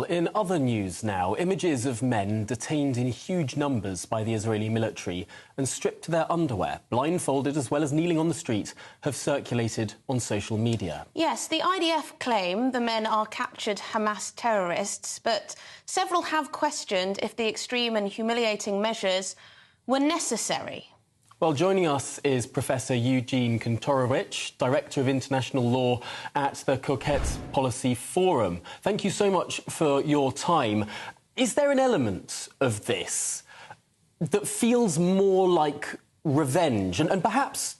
in other news now, images of men detained in huge numbers by the Israeli military and stripped to their underwear, blindfolded as well as kneeling on the street, have circulated on social media. Yes, the IDF claim the men are captured Hamas terrorists, but several have questioned if the extreme and humiliating measures were necessary. Well, joining us is Professor Eugene Kantorowicz, Director of International Law at the Coquette Policy Forum. Thank you so much for your time. Is there an element of this that feels more like revenge and perhaps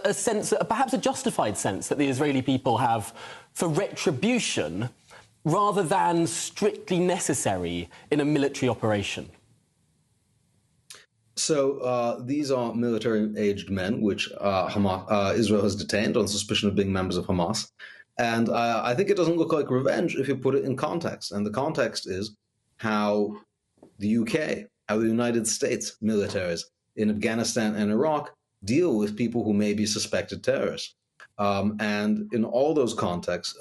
a sense, perhaps a justified sense that the Israeli people have for retribution rather than strictly necessary in a military operation? So these are military-aged men, which Israel has detained on suspicion of being members of Hamas. And I think it doesn't look like revenge if you put it in context. And the context is how the UK, how the United States militaries in Afghanistan and Iraq deal with people who may be suspected terrorists. And in all those contexts,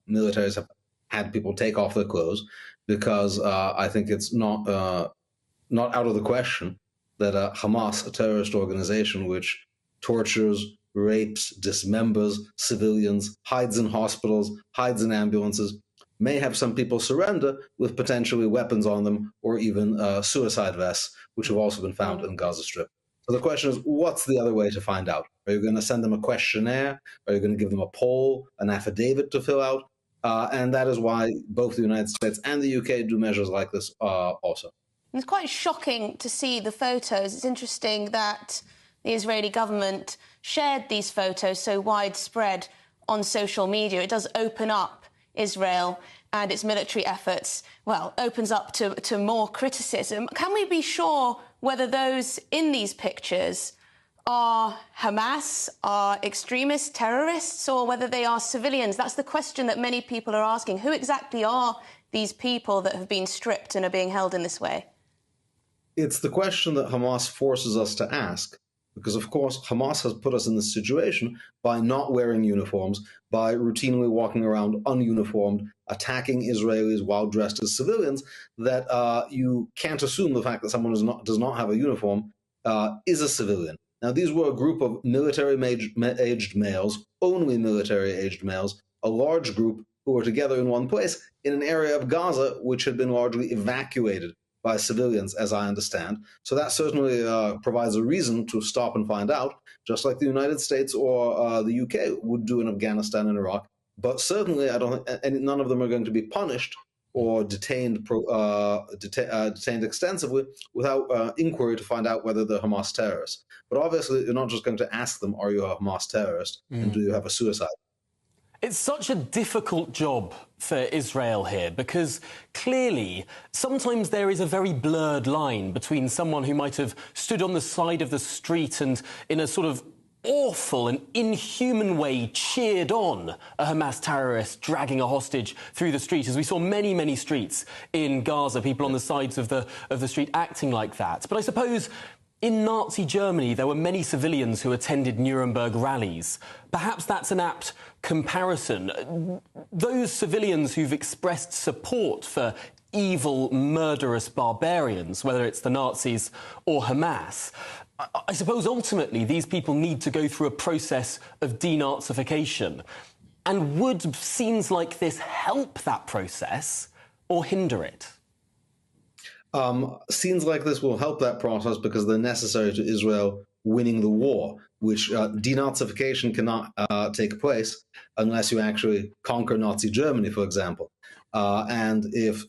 militaries have had people take off their clothes because I think it's not out of the question that Hamas, a terrorist organization which tortures, rapes, dismembers civilians, hides in hospitals, hides in ambulances, may have some people surrender with potentially weapons on them or even suicide vests, which have also been found in Gaza Strip. So the question is, what's the other way to find out? Are you going to send them a questionnaire? Are you going to give them a poll, an affidavit to fill out? And that is why both the United States and the UK do measures like this also. It's quite shocking to see the photos. It's interesting that the Israeli government shared these photos so widespread on social media. It does open up Israel and its military efforts, well, opens up to more criticism. Can we be sure whether those in these pictures are Hamas, are extremist terrorists, or whether they are civilians? That's the question that many people are asking. Who exactly are these people that have been stripped and are being held in this way? It's the question that Hamas forces us to ask, because, of course, Hamas has put us in this situation by not wearing uniforms, by routinely walking around ununiformed, attacking Israelis while dressed as civilians, that you can't assume the fact that someone does not have a uniform is a civilian. Now, these were a group of military-aged males, only military-aged males, a large group who were together in one place in an area of Gaza which had been largely evacuated by civilians, as I understand. So that certainly provides a reason to stop and find out, just like the United States or the UK would do in Afghanistan and Iraq. But certainly, I don't think none of them are going to be punished or detained extensively without inquiry to find out whether they're Hamas terrorists. But obviously, you're not just going to ask them, are you a Hamas terrorist, and do you have a suicide? It's such a difficult job for Israel here because clearly sometimes there is a very blurred line between someone who might have stood on the side of the street and in a sort of awful and inhuman way cheered on a Hamas terrorist dragging a hostage through the street, as we saw many streets in Gaza, people on the sides of the street acting like that. But I suppose in Nazi Germany, there were many civilians who attended Nuremberg rallies. Perhaps that's an apt comparison. Those civilians who've expressed support for evil, murderous barbarians, whether it's the Nazis or Hamas, I suppose ultimately these people need to go through a process of denazification. And would scenes like this help that process or hinder it? Scenes like this will help that process because they're necessary to Israel winning the war, which denazification cannot take place unless you actually conquer Nazi Germany, for example. And if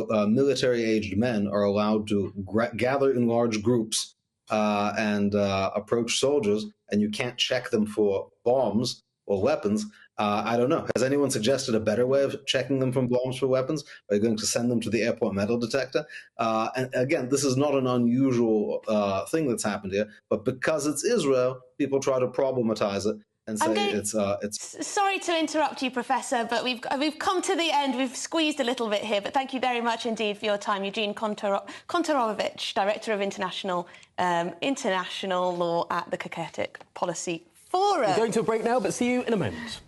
military-aged men are allowed to gather in large groups and approach soldiers, and you can't check them for bombs or weapons, I don't know. Has anyone suggested a better way of checking them from bombs for weapons? Are you going to send them to the airport metal detector? And again, this is not an unusual thing that's happened here, but because it's Israel, people try to problematize it and say it's... Sorry to interrupt you, Professor, but we've come to the end. We've squeezed a little bit here, but thank you very much indeed for your time. Eugene Kantorowicz, Director of International Law at the Coquette Policy Forum. We're going to a break now, but see you in a moment.